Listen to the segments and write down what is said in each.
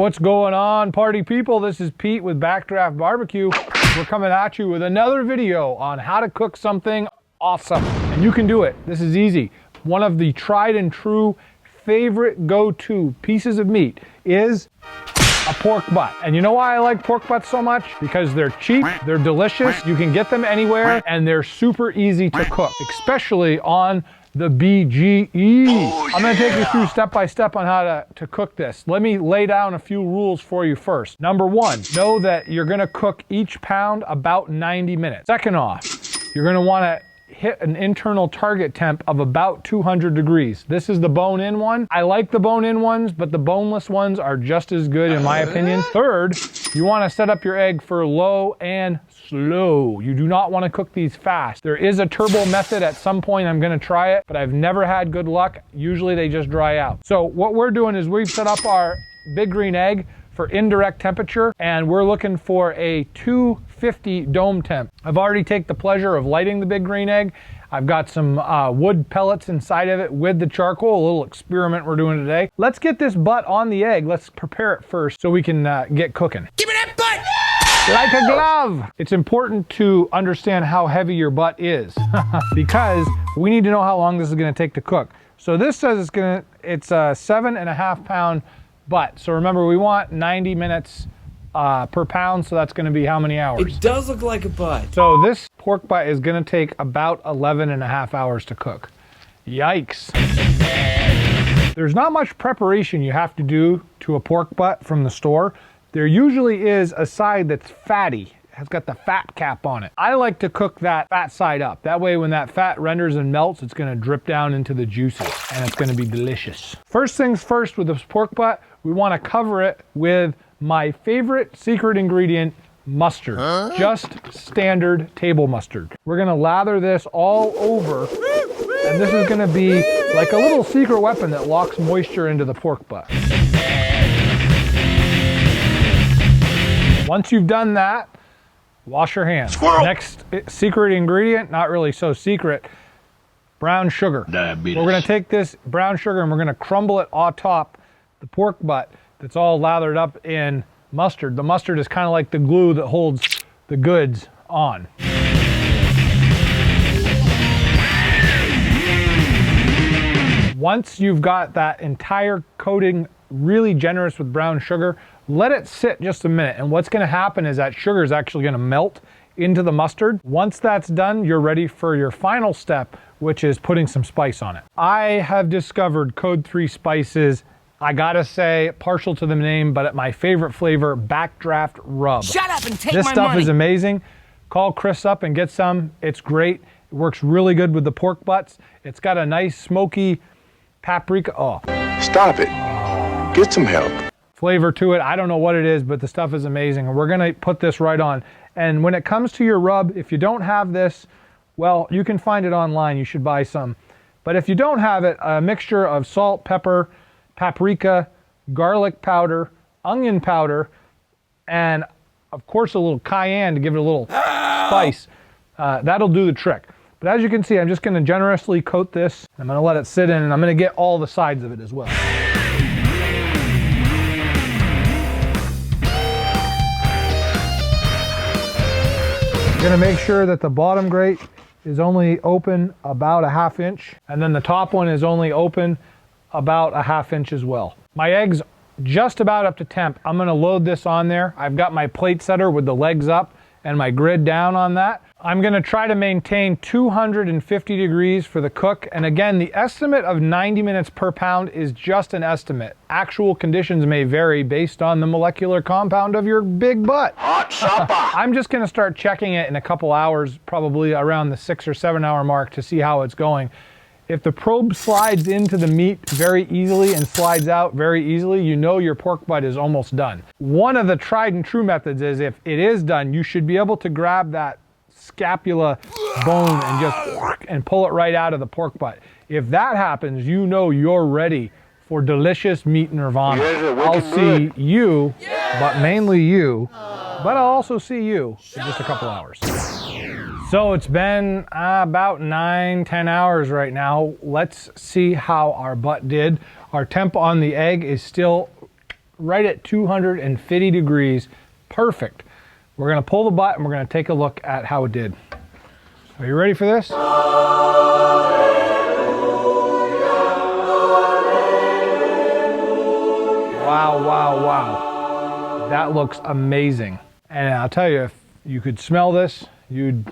what's going on, party people? This is Pete with Backdraft Barbecue. We're coming at you with another video on how to cook something awesome. And you can do it. This is easy. One of the tried and true favorite go-to pieces of meat is a pork butt. And you know why I like pork butts so much? Because they're cheap, they're delicious, you can get them anywhere, and they're super easy to cook, especially on the BGE. I'm gonna take you through step by step on how to cook this. Let me lay down a few rules for you first. Number one, know that you're gonna cook each pound about 90 minutes. Second off, you're gonna wanna hit an internal target temp of about 200 degrees. This is the bone-in one. I like the bone-in ones, but the boneless ones are just as good in my opinion. Third, you wanna set up your egg for low and slow. You do not wanna cook these fast. There is a turbo method at some point. I'm gonna try it, but I've never had good luck. Usually they just dry out. So what we're doing is we've set up our Big Green Egg for indirect temperature, and we're looking for a 250 dome temp. I've already taken the pleasure of lighting the Big Green Egg. I've got some wood pellets inside of it with the charcoal, a little experiment we're doing today. Let's get this butt on the egg. Let's prepare it first so we can get cooking. Give me that butt! Like a glove! It's important to understand how heavy your butt is because we need to know how long this is gonna take to cook. So this says it's a 7.5 pound butt. So remember, we want 90 minutes per pound, so that's gonna be how many hours? It does look like a butt. So this pork butt is gonna take about 11.5 hours to cook. Yikes. There's not much preparation you have to do to a pork butt from the store. There usually is a side that's fatty. It has got the fat cap on it. I like to cook that fat side up. That way when that fat renders and melts, it's gonna drip down into the juices and it's gonna be delicious. First things first with this pork butt, we wanna cover it with my favorite secret ingredient, mustard. Just standard table mustard. We're gonna lather this all over, and this is gonna be like a little secret weapon that locks moisture into the pork butt. Once you've done that, wash your hands. Squirrel. Next secret ingredient, not really so secret, brown sugar. Diabetes. We're gonna take this brown sugar and we're gonna crumble it on top the pork butt that's all lathered up in mustard. The mustard is kind of like the glue that holds the goods on. Once you've got that entire coating really generous with brown sugar, let it sit just a minute. And what's gonna happen is that sugar is actually gonna melt into the mustard. Once that's done, you're ready for your final step, which is putting some spice on it. I have discovered Code 3 spices. I gotta say, partial to the name, but my favorite flavor, Backdraft Rub. Shut up and take my money. This stuff is amazing. Call Chris up and get some. It's great. It works really good with the pork butts. It's got a nice smoky paprika. Oh. Stop it. Get some help. Flavor to it. I don't know what it is, but the stuff is amazing. And we're gonna put this right on. And when it comes to your rub, if you don't have this, well, you can find it online. You should buy some. But if you don't have it, a mixture of salt, pepper, paprika, garlic powder, onion powder, and of course a little cayenne to give it a little spice. That'll do the trick. But as you can see, I'm just gonna generously coat this. I'm gonna let it sit in and I'm gonna get all the sides of it as well. I'm gonna make sure that the bottom grate is only open about a 1/2 inch, and then the top one is only open about a 1/2 inch as well. My egg's just about up to temp. I'm gonna load this on there. I've got my plate setter with the legs up and my grid down on that. I'm gonna try to maintain 250 degrees for the cook. And again, the estimate of 90 minutes per pound is just an estimate. Actual conditions may vary based on the molecular compound of your big butt. Hot supper. I'm just gonna start checking it in a couple hours, probably around the 6 or 7 hour mark to see how it's going. If the probe slides into the meat very easily and slides out very easily, you know your pork butt is almost done. One of the tried and true methods is if it is done, you should be able to grab that scapula bone and just pull it right out of the pork butt. If that happens, you know you're ready for delicious meat nirvana. I'll see you, but mainly you, but I'll also see you in just a couple hours. So it's been about 9-10 hours right now. Let's see how our butt did. Our temp on the egg is still right at 250 degrees. Perfect. We're gonna pull the butt and we're gonna take a look at how it did. Are you ready for this? Wow, wow, wow. That looks amazing. And I'll tell you, if you could smell this, you'd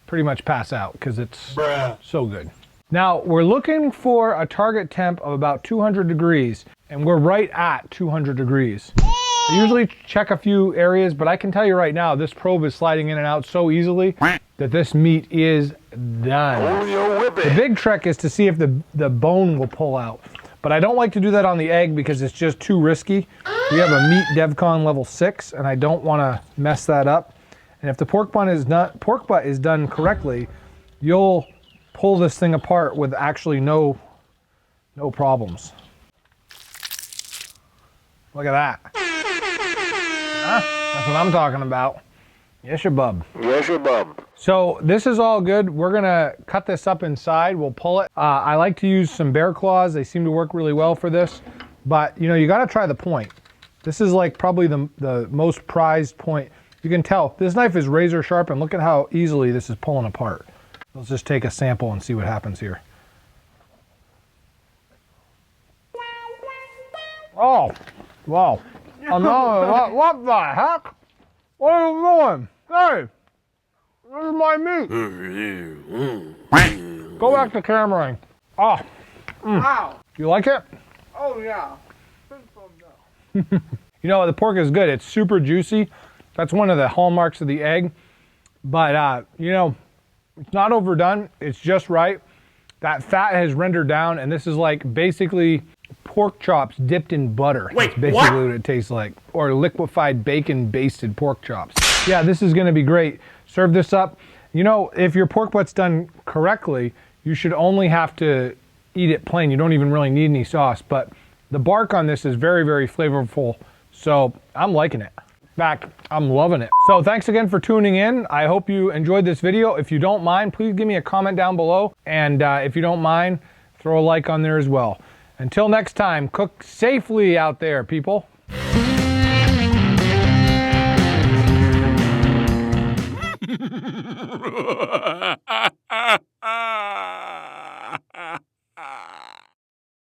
pretty much pass out because it's so good. Now, we're looking for a target temp of about 200 degrees, and we're right at 200 degrees. I usually check a few areas, but I can tell you right now, this probe is sliding in and out so easily that this meat is done. The big trick is to see if the bone will pull out. But I don't like to do that on the egg because it's just too risky. We have a meat DevCon level 6, and I don't want to mess that up. And if the pork butt is done correctly, you'll pull this thing apart with actually no problems. Look at that. Huh? That's what I'm talking about. Yes, your bub. Yes, your bub. So this is all good. We're gonna cut this up inside. We'll pull it. I like to use some bear claws. They seem to work really well for this. But you know, you gotta try the point. This is like probably the most prized point. You can tell this knife is razor sharp, and look at how easily this is pulling apart. Let's just take a sample and see what happens here. Oh, wow. What the heck? What are you doing? Hey, this is my meat. Go back to cameraing. Oh. Wow. You like it? Oh, yeah. You know, the pork is good. It's super juicy. That's one of the hallmarks of the egg. But, you know, it's not overdone. It's just right. That fat has rendered down, and this is like basically pork chops dipped in butter. Wait, that's basically what it tastes like. Or liquefied bacon basted pork chops. Yeah, this is gonna be great. Serve this up. You know, if your pork butt's done correctly, you should only have to eat it plain. You don't even really need any sauce, but the bark on this is very, very flavorful. So I'm liking it. In fact, I'm loving it. So thanks again for tuning in. I hope you enjoyed this video. If you don't mind, please give me a comment down below. And if you don't mind, throw a like on there as well. Until next time, cook safely out there, people.